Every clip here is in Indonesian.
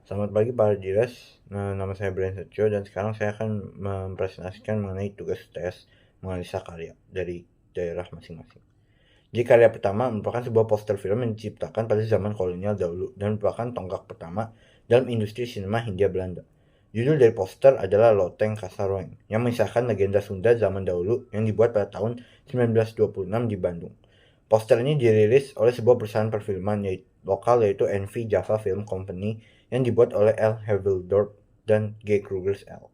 Selamat pagi para Diras, nama saya Brian Setio dan sekarang saya akan mempresentasikan mengenai tugas UTS menganalisa karya dari daerah masing-masing. Jadi karya pertama merupakan sebuah poster film yang diciptakan pada zaman kolonial dahulu dan merupakan tonggak pertama dalam industri sinema Hindia Belanda. Judul dari poster adalah Loteng Kasaroeng yang mengisahkan legenda Sunda zaman dahulu yang dibuat pada tahun 1926 di Bandung. Poster ini dirilis oleh sebuah perusahaan perfilman lokal yaitu NV Java Film Company yang dibuat oleh L. Haveldorp dan G. Krugers L.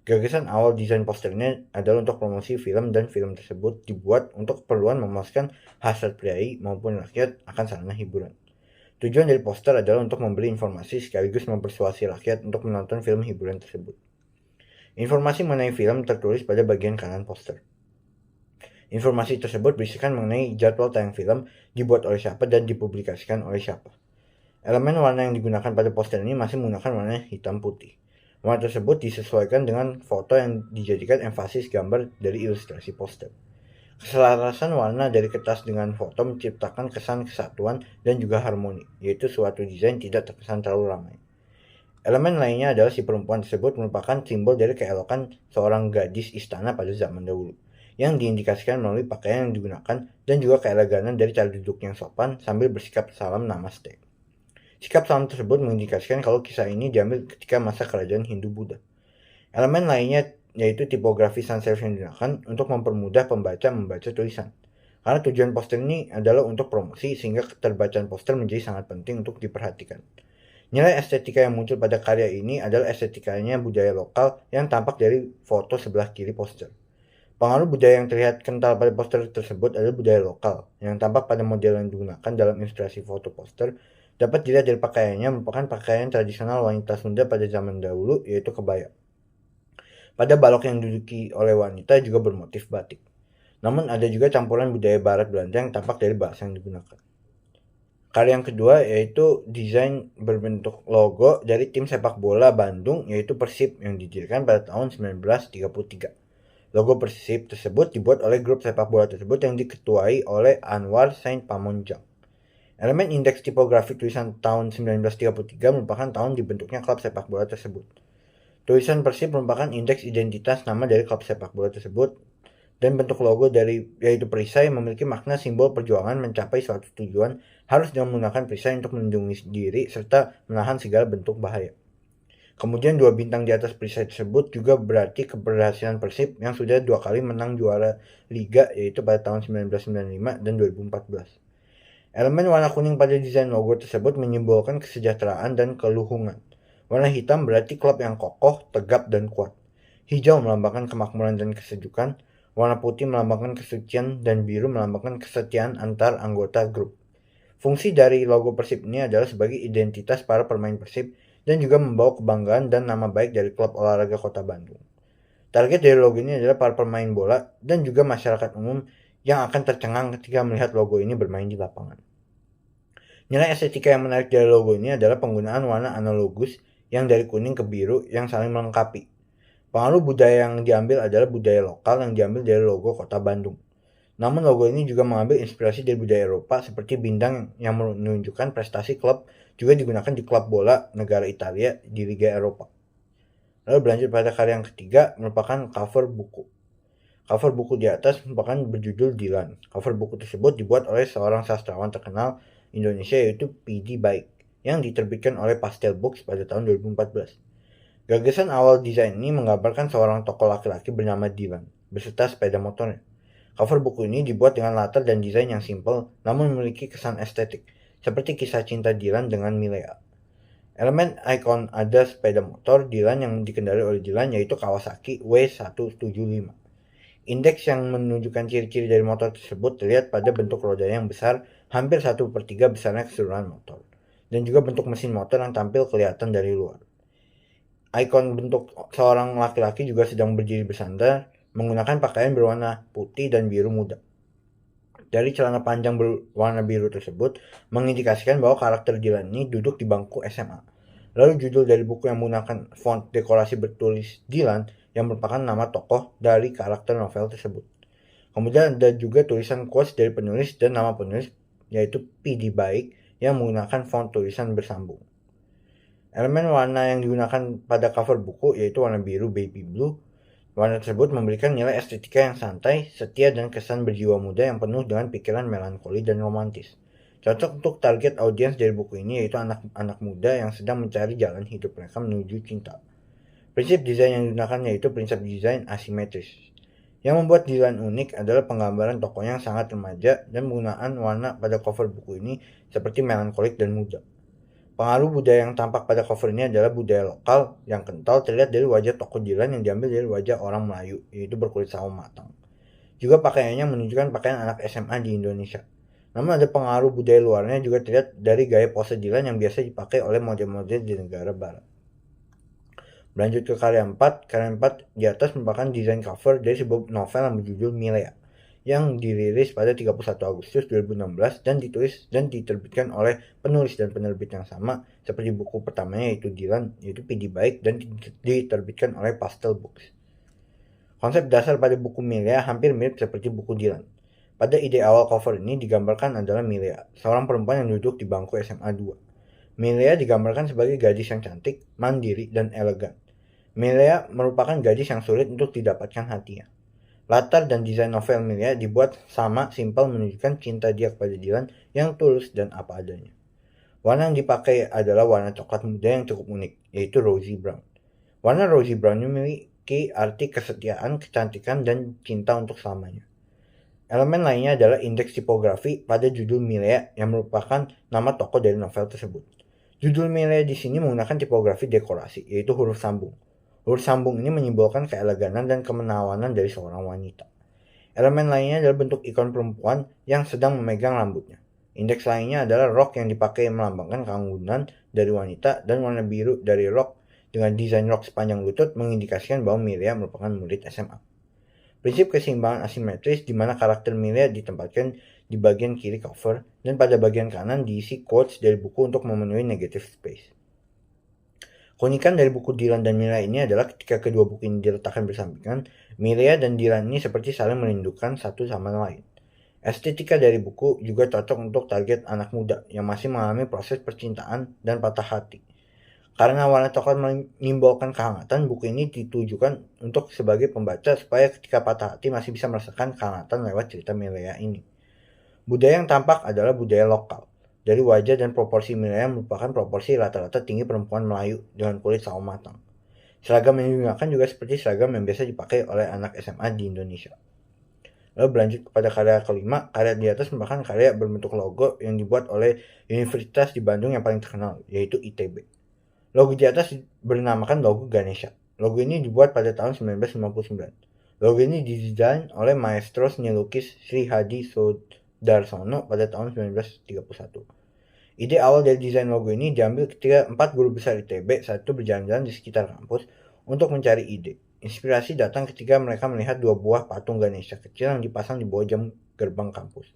Gagasan awal desain posternya adalah untuk promosi film dan film tersebut dibuat untuk keperluan memuaskan hasrat priai maupun rakyat akan sarana hiburan. Tujuan dari poster adalah untuk memberi informasi sekaligus mempersuasi rakyat untuk menonton film hiburan tersebut. Informasi mengenai film tertulis pada bagian kanan poster. Informasi tersebut berisikan mengenai jadwal tayang film, dibuat oleh siapa dan dipublikasikan oleh siapa. Elemen warna yang digunakan pada poster ini masih menggunakan warna hitam putih. Warna tersebut disesuaikan dengan foto yang dijadikan emfasis gambar dari ilustrasi poster. Keselarasan warna dari kertas dengan foto menciptakan kesan kesatuan dan juga harmoni, yaitu suatu desain tidak terkesan terlalu ramai. Elemen lainnya adalah si perempuan tersebut merupakan simbol dari keelokan seorang gadis istana pada zaman dahulu, yang diindikasikan melalui pakaian yang digunakan dan juga keeleganan dari cara duduk yang sopan sambil bersikap salam namaste. Sikap salam tersebut mengindikasikan kalau kisah ini diambil ketika masa kerajaan Hindu-Buddha. Elemen lainnya yaitu tipografi sans serif yang digunakan untuk mempermudah pembaca membaca tulisan. Karena tujuan poster ini adalah untuk promosi sehingga keterbacaan poster menjadi sangat penting untuk diperhatikan. Nilai estetika yang muncul pada karya ini adalah estetikanya budaya lokal yang tampak dari foto sebelah kiri poster. Pengaruh budaya yang terlihat kental pada poster tersebut adalah budaya lokal, yang tampak pada model yang digunakan dalam ilustrasi foto poster. Dapat dilihat dari pakaiannya merupakan pakaian tradisional wanita Sunda pada zaman dahulu, yaitu kebaya. Pada balok yang diduduki oleh wanita juga bermotif batik. Namun ada juga campuran budaya barat Belanda yang tampak dari bahasa yang digunakan. Karya yang kedua yaitu desain berbentuk logo dari tim sepak bola Bandung yaitu Persib yang didirikan pada tahun 1933. Logo Persib tersebut dibuat oleh grup sepak bola tersebut yang diketuai oleh Anwar Saint Pamonjang. Elemen indeks tipografi tulisan tahun 1933 merupakan tahun dibentuknya klub sepak bola tersebut. Tulisan Persib merupakan indeks identitas nama dari klub sepak bola tersebut dan bentuk logo dari yaitu perisai memiliki makna simbol perjuangan mencapai suatu tujuan harus dengan menggunakan perisai untuk melindungi diri serta menahan segala bentuk bahaya. Kemudian dua bintang di atas perisai tersebut juga berarti keberhasilan Persib yang sudah 2 kali menang juara Liga yaitu pada tahun 1995 dan 2014. Elemen warna kuning pada desain logo tersebut menyimbolkan kesejahteraan dan keluhungan. Warna hitam berarti klub yang kokoh, tegap, dan kuat. Hijau melambangkan kemakmuran dan kesejukan. Warna putih melambangkan kesucian dan biru melambangkan kesetiaan antar anggota grup. Fungsi dari logo Persib ini adalah sebagai identitas para pemain Persib dan juga membawa kebanggaan dan nama baik dari klub olahraga Kota Bandung. Target dari logo ini adalah para pemain bola dan juga masyarakat umum yang akan tercengang ketika melihat logo ini bermain di lapangan. Nilai estetika yang menarik dari logo ini adalah penggunaan warna analogus yang dari kuning ke biru yang saling melengkapi. Pengaruh budaya yang diambil adalah budaya lokal yang diambil dari logo Kota Bandung. Namun logo ini juga mengambil inspirasi dari budaya Eropa seperti bintang yang menunjukkan prestasi klub juga digunakan di klub bola negara Italia di Liga Eropa. Lalu berlanjut pada karya yang ketiga merupakan cover buku. Cover buku di atas merupakan berjudul Dilan. Cover buku tersebut dibuat oleh seorang sastrawan terkenal Indonesia yaitu P.D. Baik yang diterbitkan oleh Pastel Books pada tahun 2014. Gagasan awal desain ini menggambarkan seorang tokoh laki-laki bernama Dilan beserta sepeda motornya. Cover buku ini dibuat dengan latar dan desain yang simpel namun memiliki kesan estetik, seperti kisah cinta Dilan dengan Milea. Elemen ikon ada sepeda motor Dilan yang dikendarai oleh Dilan yaitu Kawasaki W175. Indeks yang menunjukkan ciri-ciri dari motor tersebut terlihat pada bentuk roda yang besar, hampir 1/3 besarnya keseluruhan motor, dan juga bentuk mesin motor yang tampil kelihatan dari luar. Ikon bentuk seorang laki-laki juga sedang berdiri bersandar, menggunakan pakaian berwarna putih dan biru muda. Dari celana panjang berwarna biru tersebut mengindikasikan bahwa karakter Dylan ini duduk di bangku SMA. Lalu judul dari buku yang menggunakan font dekorasi bertulis Dylan yang merupakan nama tokoh dari karakter novel tersebut. Kemudian ada juga tulisan quotes dari penulis dan nama penulis yaitu P.D. Baik yang menggunakan font tulisan bersambung. Elemen warna yang digunakan pada cover buku yaitu warna biru baby blue. Warna tersebut memberikan nilai estetika yang santai, setia, dan kesan berjiwa muda yang penuh dengan pikiran melankoli dan romantis. Cocok untuk target audiens dari buku ini yaitu anak-anak muda yang sedang mencari jalan hidup mereka menuju cinta. Prinsip desain yang digunakan yaitu prinsip desain asimetris. Yang membuat desain unik adalah penggambaran tokoh yang sangat remaja dan penggunaan warna pada cover buku ini seperti melankolik dan muda. Pengaruh budaya yang tampak pada cover ini adalah budaya lokal yang kental terlihat dari wajah tokoh Dylan yang diambil dari wajah orang Melayu, yaitu berkulit sawo matang. Juga pakaiannya menunjukkan pakaian anak SMA di Indonesia. Namun ada pengaruh budaya luarnya juga terlihat dari gaya pose Dylan yang biasa dipakai oleh model-model di negara barat. Berlanjut ke karya 4. Karya 4 di atas merupakan desain cover dari sebuah novel yang berjudul Milea, yang dirilis pada 31 Agustus 2016 dan ditulis dan diterbitkan oleh penulis dan penerbit yang sama seperti buku pertamanya yaitu Dylan, yaitu P.D. Baik, dan diterbitkan oleh Pastel Books. Konsep dasar pada buku Milea hampir mirip seperti buku Dylan. Pada ide awal cover ini digambarkan adalah Milea, seorang perempuan yang duduk di bangku SMA 2. Milea digambarkan sebagai gadis yang cantik, mandiri, dan elegan. Milea merupakan gadis yang sulit untuk didapatkan hatinya. Latar dan desain novel Milea dibuat sama simpel menunjukkan cinta dia kepada Dylan yang tulus dan apa adanya. Warna yang dipakai adalah warna coklat muda yang cukup unik, yaitu rosy brown. Warna rosy brown memiliki arti kesetiaan, kecantikan, dan cinta untuk selamanya. Elemen lainnya adalah indeks tipografi pada judul Milea yang merupakan nama tokoh dari novel tersebut. Judul Milea di sini menggunakan tipografi dekorasi, yaitu huruf sambung. Huruf sambung ini menyimbolkan keeleganan dan kemenawanan dari seorang wanita. Elemen lainnya adalah bentuk ikon perempuan yang sedang memegang rambutnya. Indeks lainnya adalah rok yang dipakai melambangkan keanggunan dari wanita, dan warna biru dari rok dengan desain rok sepanjang lutut mengindikasikan bahwa Milea merupakan murid SMA. Prinsip keseimbangan asimetris di mana karakter Milea ditempatkan di bagian kiri cover dan pada bagian kanan diisi quotes dari buku untuk memenuhi negative space. Keunikan dari buku Dylan dan Milea ini adalah ketika kedua buku ini diletakkan bersampingan, Milea dan Dylan ini seperti saling merindukan satu sama lain. Estetika dari buku juga cocok untuk target anak muda yang masih mengalami proses percintaan dan patah hati. Karena warna coklat menyimbolkan kehangatan, buku ini ditujukan untuk sebagai pembaca supaya ketika patah hati masih bisa merasakan kehangatan lewat cerita Milea ini. Budaya yang tampak adalah budaya lokal. Dari wajah dan proporsi Milea merupakan proporsi rata-rata tinggi perempuan Melayu dengan kulit sawo matang. Seragam yang digunakan juga seperti seragam yang biasa dipakai oleh anak SMA di Indonesia. Lalu berlanjut kepada karya kelima. Karya di atas merupakan karya berbentuk logo yang dibuat oleh universitas di Bandung yang paling terkenal, yaitu ITB. Logo di atas bernamakan logo Ganesha. Logo ini dibuat pada tahun 1959. Logo ini didesain oleh maestro seni lukis Sri Hadi Soedarsono pada tahun 1931. Ide awal dari desain logo ini diambil ketika 4 guru besar ITB saat itu berjalan-jalan di sekitar kampus untuk mencari ide. Inspirasi datang ketika mereka melihat 2 buah patung Ganesha kecil yang dipasang di bawah jam gerbang kampus.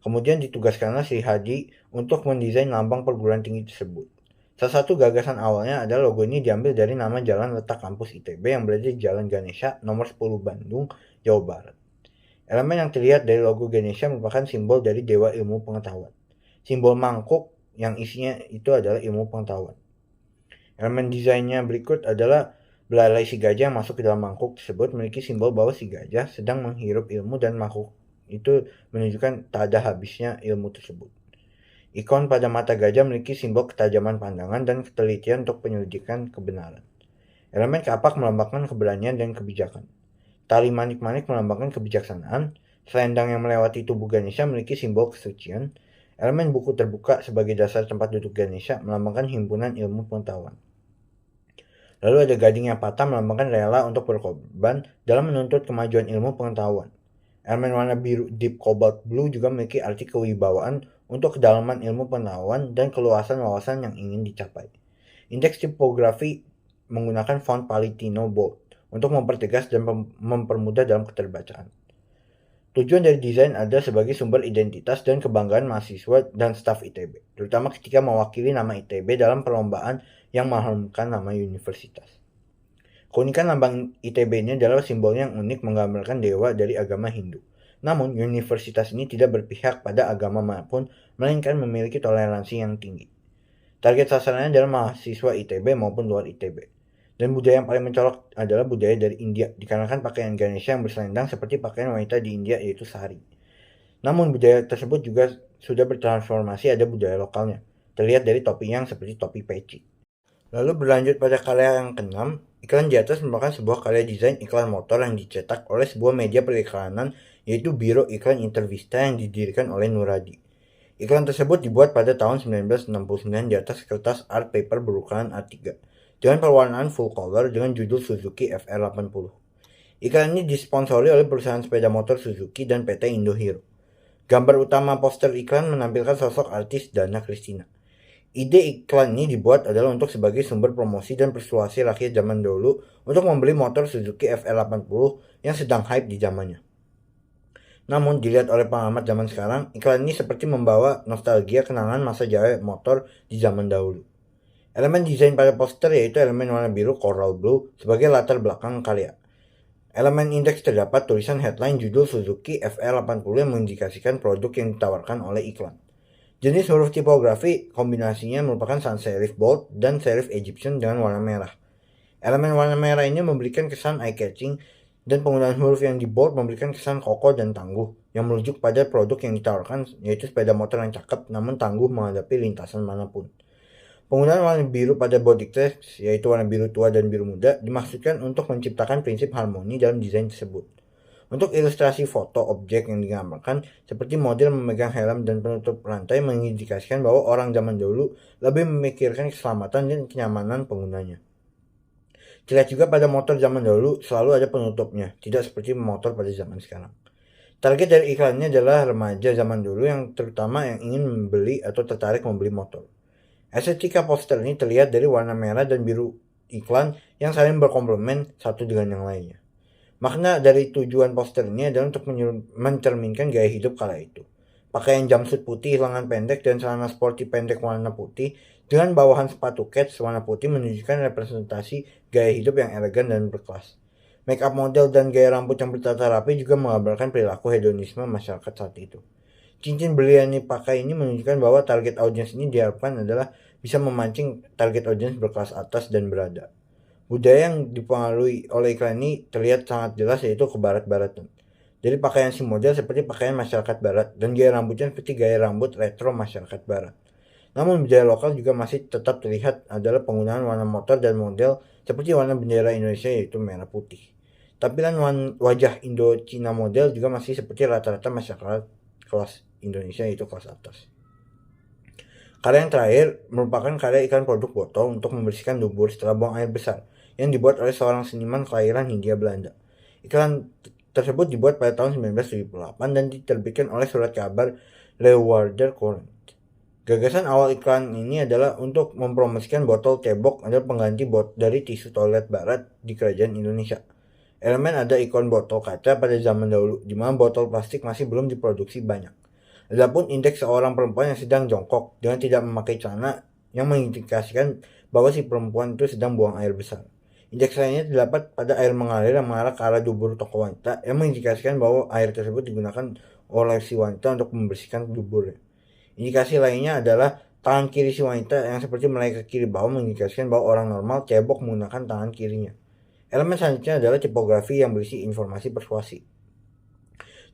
Kemudian ditugaskanlah Sri Hadi untuk mendesain lambang perguruan tinggi tersebut. Salah satu gagasan awalnya adalah logo ini diambil dari nama jalan letak kampus ITB yang berada di Jalan Ganesha nomor 10 Bandung, Jawa Barat. Elemen yang terlihat dari logo Ganesha merupakan simbol dari dewa ilmu pengetahuan. Simbol mangkuk yang isinya itu adalah ilmu pengetahuan. Elemen desainnya berikut adalah belalai si gajah yang masuk ke dalam mangkuk tersebut memiliki simbol bahwa si gajah sedang menghirup ilmu dan mangkuk itu menunjukkan tak ada habisnya ilmu tersebut. Ikon pada mata gajah memiliki simbol ketajaman pandangan dan ketelitian untuk penyelidikan kebenaran. Elemen kapak melambangkan keberanian dan kebijakan. Tali manik-manik melambangkan kebijaksanaan. Selendang yang melewati tubuh Ganesha memiliki simbol kesucian. Elemen buku terbuka sebagai dasar tempat duduk Ganesha melambangkan himpunan ilmu pengetahuan. Lalu ada gading yang patah melambangkan rela untuk berkorban dalam menuntut kemajuan ilmu pengetahuan. Elemen warna biru deep cobalt blue juga memiliki arti kewibawaan untuk kedalaman ilmu pengetahuan dan keluasan wawasan yang ingin dicapai. Indeks tipografi menggunakan font Palatino Bold untuk mempertegas dan mempermudah dalam keterbacaan. Tujuan dari desain adalah sebagai sumber identitas dan kebanggaan mahasiswa dan staf ITB, terutama ketika mewakili nama ITB dalam perlombaan yang mengharumkan nama universitas. Keunikan lambang ITB ini adalah simbolnya yang unik menggambarkan dewa dari agama Hindu. Namun, universitas ini tidak berpihak pada agama manapun, melainkan memiliki toleransi yang tinggi. Target sasarannya adalah mahasiswa ITB maupun luar ITB. Dan budaya yang paling mencolok adalah budaya dari India, dikarenakan pakaian Ganesha yang berselendang seperti pakaian wanita di India, yaitu sari. Namun budaya tersebut juga sudah bertransformasi, ada budaya lokalnya. Terlihat dari topi yang seperti topi peci. Lalu berlanjut pada karya yang keenam, iklan di atas merupakan sebuah karya desain iklan motor yang dicetak oleh sebuah media periklanan, yaitu Biro Iklan Intervista yang didirikan oleh Nuradi. Iklan tersebut dibuat pada tahun 1969 di atas kertas art paper berukuran A3 dengan perwarnaan full color dengan judul Suzuki FR80. Iklan ini disponsori oleh perusahaan sepeda motor Suzuki dan PT Indo Hero. Gambar utama poster iklan menampilkan sosok artis Dana Christina. Ide iklan ini dibuat adalah untuk sebagai sumber promosi dan persuasi rakyat zaman dulu untuk membeli motor Suzuki FR80 yang sedang hype di zamannya. Namun dilihat oleh pengamat zaman sekarang, iklan ini seperti membawa nostalgia kenangan masa jaya motor di zaman dahulu. Elemen desain pada poster yaitu elemen warna biru coral blue sebagai latar belakang karya. Elemen indeks terdapat tulisan headline judul Suzuki FR80 yang mengindikasikan produk yang ditawarkan oleh iklan. Jenis huruf tipografi kombinasinya merupakan sans serif bold dan serif Egyptian dengan warna merah. Elemen warna merah ini memberikan kesan eye-catching dan penggunaan huruf yang di bold memberikan kesan kokoh dan tangguh yang merujuk pada produk yang ditawarkan, yaitu sepeda motor yang cakep namun tangguh menghadapi lintasan manapun. Penggunaan warna biru pada body text, yaitu warna biru tua dan biru muda, dimaksudkan untuk menciptakan prinsip harmoni dalam desain tersebut. Untuk ilustrasi foto objek yang digambarkan, seperti model memegang helm dan penutup rantai, mengindikasikan bahwa orang zaman dulu lebih memikirkan keselamatan dan kenyamanan penggunanya. Terlihat juga pada motor zaman dahulu selalu ada penutupnya, tidak seperti motor pada zaman sekarang. Target dari iklannya adalah remaja zaman dulu yang terutama yang ingin membeli atau tertarik membeli motor. Estetika poster ini terlihat dari warna merah dan biru iklan yang saling berkomplement satu dengan yang lainnya. Makna dari tujuan poster ini adalah untuk mencerminkan gaya hidup kala itu. Pakaian jumpsuit putih lengan pendek dan celana sporty pendek warna putih dengan bawahan sepatu kets warna putih menunjukkan representasi gaya hidup yang elegan dan berkelas. Make up model dan gaya rambut yang bertata rapi juga mengabarkan perilaku hedonisme masyarakat saat itu. Cincin berlian yang dipakai ini menunjukkan bahwa target audiens ini diharapkan adalah bisa memancing target audiens berkelas atas dan berada. Budaya yang dipengaruhi oleh iklan ini terlihat sangat jelas, yaitu ke barat-baratan. Jadi pakaian si model seperti pakaian masyarakat barat dan gaya rambutnya seperti gaya rambut retro masyarakat barat. Namun budaya lokal juga masih tetap terlihat adalah penggunaan warna motor dan model seperti warna bendera Indonesia, yaitu merah putih. Tampilan wajah Indo-Cina model juga masih seperti rata-rata masyarakat kelas Indonesia, yaitu kelas atas. Karya yang terakhir merupakan karya iklan produk botol untuk membersihkan dubur setelah buang air besar yang dibuat oleh seorang seniman kelahiran Hindia Belanda. Iklan tersebut dibuat pada tahun 1978 dan diterbitkan oleh surat kabar Leeuwarden Courant. Gagasan awal iklan ini adalah untuk mempromosikan botol tebok adalah pengganti dari tisu toilet barat di kerajaan Indonesia. Elemen ada ikon botol kaca pada zaman dahulu, di mana botol plastik masih belum diproduksi banyak. Adapun indeks seorang perempuan yang sedang jongkok dengan tidak memakai celana yang mengindikasikan bahwa si perempuan itu sedang buang air besar. Indeks lainnya terdapat pada air mengalir yang mengarah ke arah dubur toko wanita yang mengindikasikan bahwa air tersebut digunakan oleh si wanita untuk membersihkan duburnya. Indikasi lainnya adalah tangan kiri si wanita yang seperti melengket ke kiri bawah mengindikasikan bahwa orang normal cebok menggunakan tangan kirinya. Elemen selanjutnya adalah tipografi yang berisi informasi persuasi.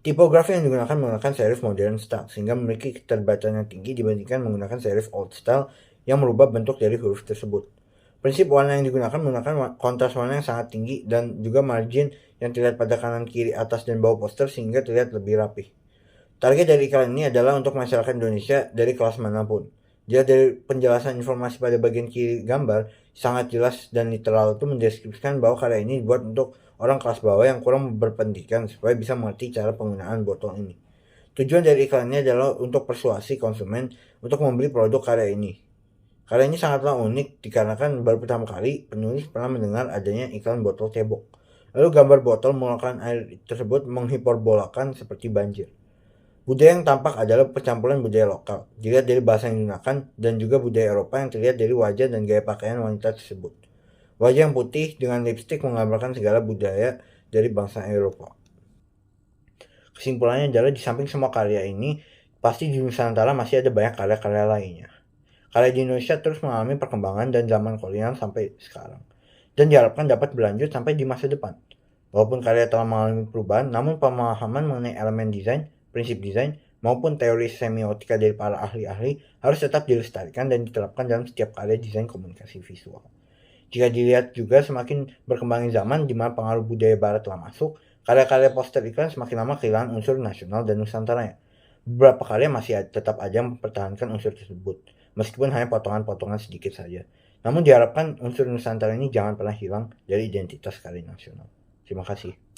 Tipografi yang digunakan menggunakan serif modern style sehingga memiliki keterbatasan yang tinggi dibandingkan menggunakan serif old style yang merubah bentuk dari huruf tersebut. Prinsip warna yang digunakan menggunakan kontras warna yang sangat tinggi dan juga margin yang terlihat pada kanan, kiri, atas, dan bawah poster sehingga terlihat lebih rapi. Target dari iklan ini adalah untuk masyarakat Indonesia dari kelas manapun. Jika dari penjelasan informasi pada bagian kiri gambar sangat jelas dan literal itu mendeskripsikan bahwa karya ini dibuat untuk orang kelas bawah yang kurang berpendidikan supaya bisa mengerti cara penggunaan botol ini. Tujuan dari iklannya adalah untuk persuasi konsumen untuk membeli produk karya ini. Karya ini sangatlah unik dikarenakan baru pertama kali penulis pernah mendengar adanya iklan botol cebok. Lalu gambar botol menggunakan air tersebut menghiperbolakan seperti banjir. Budaya yang tampak adalah percampuran budaya lokal, dilihat dari bahasa yang digunakan, dan juga budaya Eropa yang terlihat dari wajah dan gaya pakaian wanita tersebut. Wajah yang putih dengan lipstik menggambarkan segala budaya dari bangsa Eropa. Kesimpulannya adalah di samping semua karya ini, pasti di Nusantara masih ada banyak karya-karya lainnya. Karya di Indonesia terus mengalami perkembangan dan zaman kolonial sampai sekarang, dan diharapkan dapat berlanjut sampai di masa depan. Walaupun karya telah mengalami perubahan, namun pemahaman mengenai elemen desain, prinsip desain, maupun teori semiotika dari para ahli-ahli harus tetap dilestarikan dan diterapkan dalam setiap karya desain komunikasi visual. Jika dilihat juga semakin berkembangnya zaman di mana pengaruh budaya barat telah masuk, karya-karya poster iklan semakin lama kehilangan unsur nasional dan nusantaranya. Beberapa karya masih tetap aja mempertahankan unsur tersebut, meskipun hanya potongan-potongan sedikit saja. Namun diharapkan unsur Nusantara ini jangan pernah hilang dari identitas karya nasional. Terima kasih.